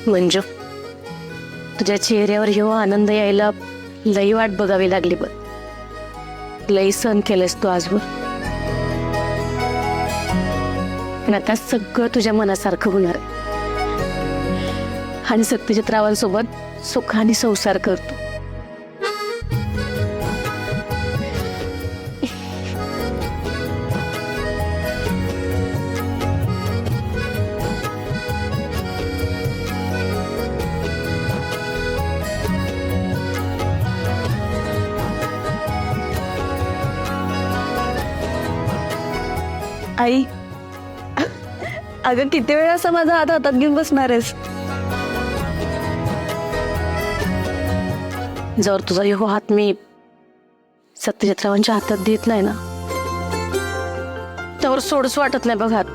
मंजू, तुझ्या चेहऱ्यावर ह्यो आनंद यायला लई वाट बघावी लागली बघ. लई सहन केलंस तू आजवर, पण आता सगळं तुझ्या मनासारखं होणार आहे. आणि सत्यजित रावांसोबत सुखाने संसार करतो. आई, अगं किती वेळ असा माझा हात हातात घेऊन बसणार आहेस? जर तुझा ह्यो हात मी सत्यजितरावांच्या हातात देत नाही ना, त्यावर सोडच वाटत नाही बघ हात.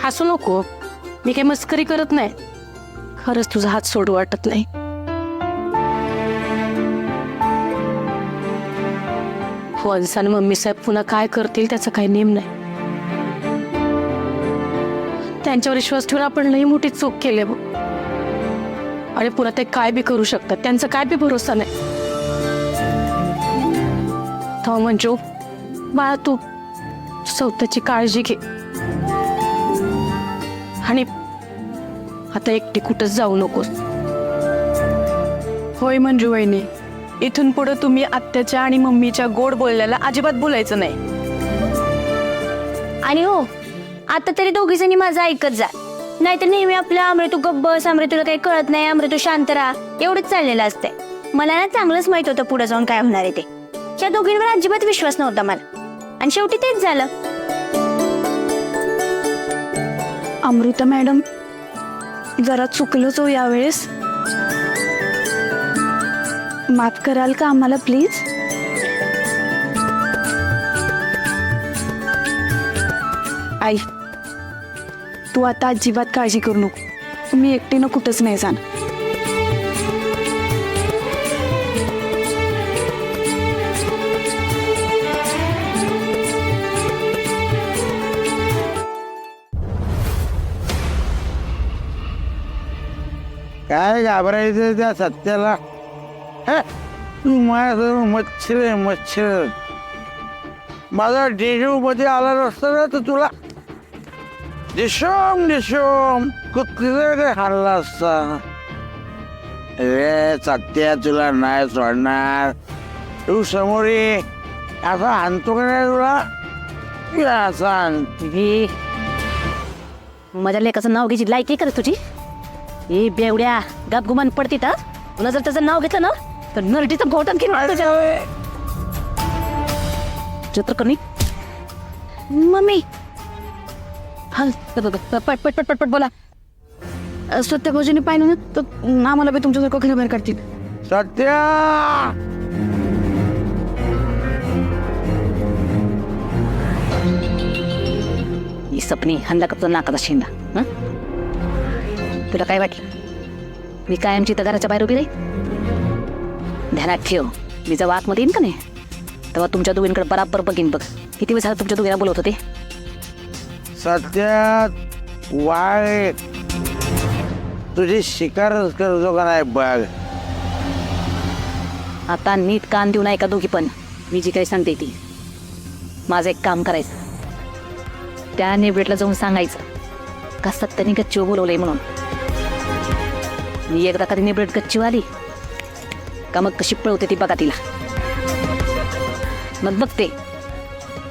हसू नको, मी काही मस्करी करत नाही. खरंच तुझा हात सोडू वाटत नाही. वंस आणि मम्मी साहेब पुन्हा काय करतील त्याचा काही नेम नाही. त्यांच्यावर विश्वास ठेवून आपण लई मोठी चूक केली बघ. आणि पुन्हा ते काय बी करू शकतात, त्यांचा काय बी भरोसा नाही. तो मंजू बाळा, तू स्वतःची काळजी घे. आणि आता एकटी कुठंच जाऊ नकोस. होय मंजू वहिनी, इथून पुढे तुम्ही आत्याच्या आणि मम्मीच्या गोड बोलल्याला अजिबात बोलायचं नाही. आणि हो, आता तरी दोघी जणी माझं ऐकत जा, नाहीतर नेहमी आपलं अमृतू गब्बस, अमृतूला काही कळत नाही, अमृतू शांत राहा एवढंच चाललेलं असतंय. मला ना चांगलंच माहित होतं पुढे जाऊन काय होणार आहे ते. त्या दोघींवर अजिबात विश्वास नव्हता मला, आणि शेवटी तेच झालं. अमृता मॅडम, जरा चुकलोच हो यावेळेस. माफ कराल का आम्हाला प्लीज? आई, तू आता अजिबात काळजी करू नको. मी एकटीनं कुठंच नाही जाणार. काय घाबरायचं त्या सत्याला? माझं मच्छर आहे, मच्छर. माझा डेजू मध्ये आला नसता ना तर तुला दिशोम दिशोम कुत्रीला खाल्ला असता. रे सत्या, तुला नाही सोडणार. तू समोर ये. असा आणतो का नाही तुला? असा आणते. माझ्या लेकाचं नाव घ्यायची लायकी करत तुझी? ए बेवड्या, गप गुमान पडती तर तुला जर त्याचं नाव घेतलं ना तर नरडीचं घोटण घेऊन तुझ्या चित्रकर्णी. मम्मी, हा पट पट पट पट पट बोला. सत्य भाऊजीने पाहिलं ना तर आम्हाला बी तुमच्यासारखं घरी बाहेर काढतील. सत्या, ही सपनी हल्ला करतो नाकाचा शेंडा. तुला काय वाटलं मी कायमची तर घराच्या बाहेर उभी राहील? ध्यानात ठेव, मी जेव्हा आतमध्ये येईन का नाही तेव्हा तुमच्या दोघींकडे बराबर बघीन बघ. किती वेळ झाला तुमच्या दोघींना बोलवत होते. सत्या वाय तुझी शिकारच करतो का नाही बघ. आता नीट कान देऊ नये का दोघी पण. मी जी काही सांगते ती, माझं एक काम करायचं. त्या नेबरेटला जाऊन सांगायचं का सत्याने गच्चीवर बोलवलंय म्हणून. मी एकदा कधी नेबरेट गच्चीवर आली का मग कशी पळवते ती बघा तिला. मग बघते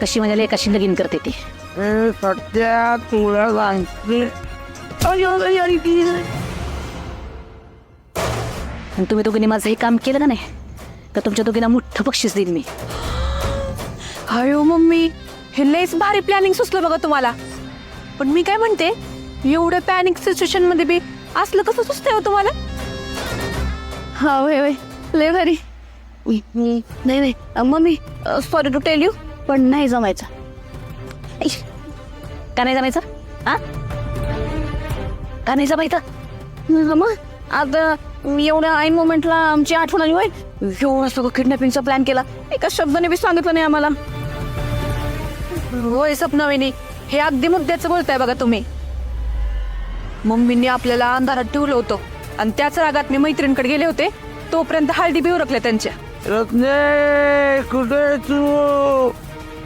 कशी माझ्या लेकाशी लगीन करते ती. सत्या तुला सांगते. आणि तुम्ही दोघींनी माझं हे काम केलं का नाही तर तुमच्या दोघींना मोठं बक्षीस देईन मी. अयो मम्मी, हे लयच भारी प्लॅनिंग सुचलं बघा तुम्हाला. पण मी काय म्हणते, एवढ्या पॅनिक सिच्युएशन मध्ये बी असलं कसं सुचतंय हो तुम्हाला? हा वय वय, लय भारी. नाही नाही mummy, sorry to tell you, पण नाही जमायचं. का नाही जमायचं? हा, का नाही जमायचं? मग आता एवढ्या ऐन मोमेंटला आमची आठवण आली होय. एवढं सगळं किडनॅपिंगचा प्लॅन केला, एका शब्दाने बी सांगितलं नाही आम्हाला. होय सपना वहिनी, हे अगदी मुद्द्याचं बोलताय बघा तुम्ही. मम्मींनी आपल्याला अंधारात ठेवलं होतं आणि त्याच रागात मी मैत्रिणीकडे गेले होते, तोपर्यंत हळदी बी उरकल्या त्यांच्या. रत्ने कुठे तू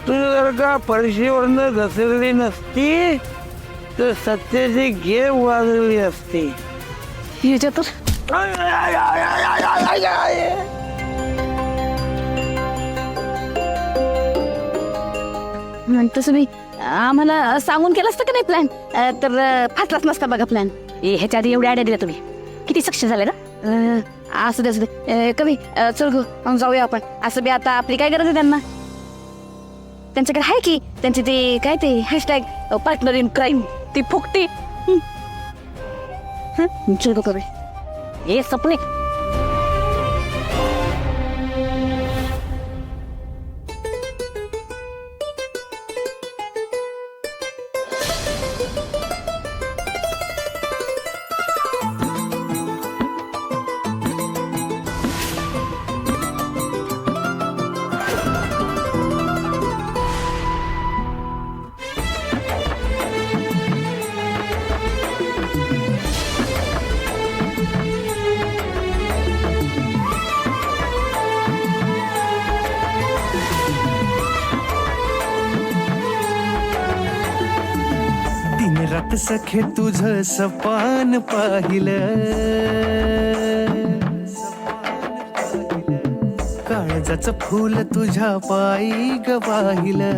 जर का परिशीवरनं घसरली नसती तर सत्याची गेम वाजवली असती. ह्याच्यात तसं मी आम्हाला सांगून केलं असतं का नाही प्लॅन, तर फाटलाच नसता बघा प्लॅन. ह्याच्या आधी एवढ्या आयडिया दिल्या तुम्ही, किती सक्सेस झाले ना. असू दे असू दे. कमी चल गो जाऊया आपण. असं बी आता आपली काय गरज आहे त्यांना. त्यांच्याकडे आहे की त्यांचे ते काय ते हॅशटॅग पार्टनर इन क्राईम, ती फुकटी. चल गो कमी. हे सपने रात सखे तुझं सपान पाहिलं, काळजाचं फूल तुझ्या पायी ग वाहिलं.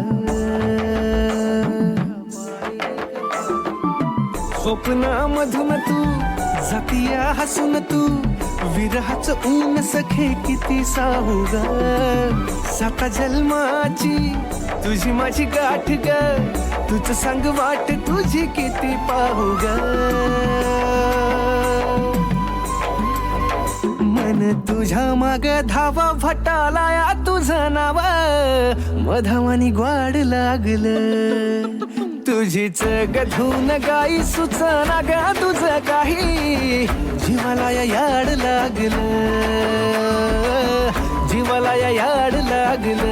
स्वप्नामधून तू जातीया हसून तू, विरहाचं ऊन सखे किती साहू ग. 7 जन्माची तुझी माझी गाठ ग, तुझं सांग वाट तुझी किती पाहू ग. मन तुझ्या माग धावा भटालाया तुझं नाव, मधावानी ग्वाड लागलं. तुझीच गधून गाई सुचना ग तुझं काही, जीवाला याड लागलं, जीवाला याड लागलं.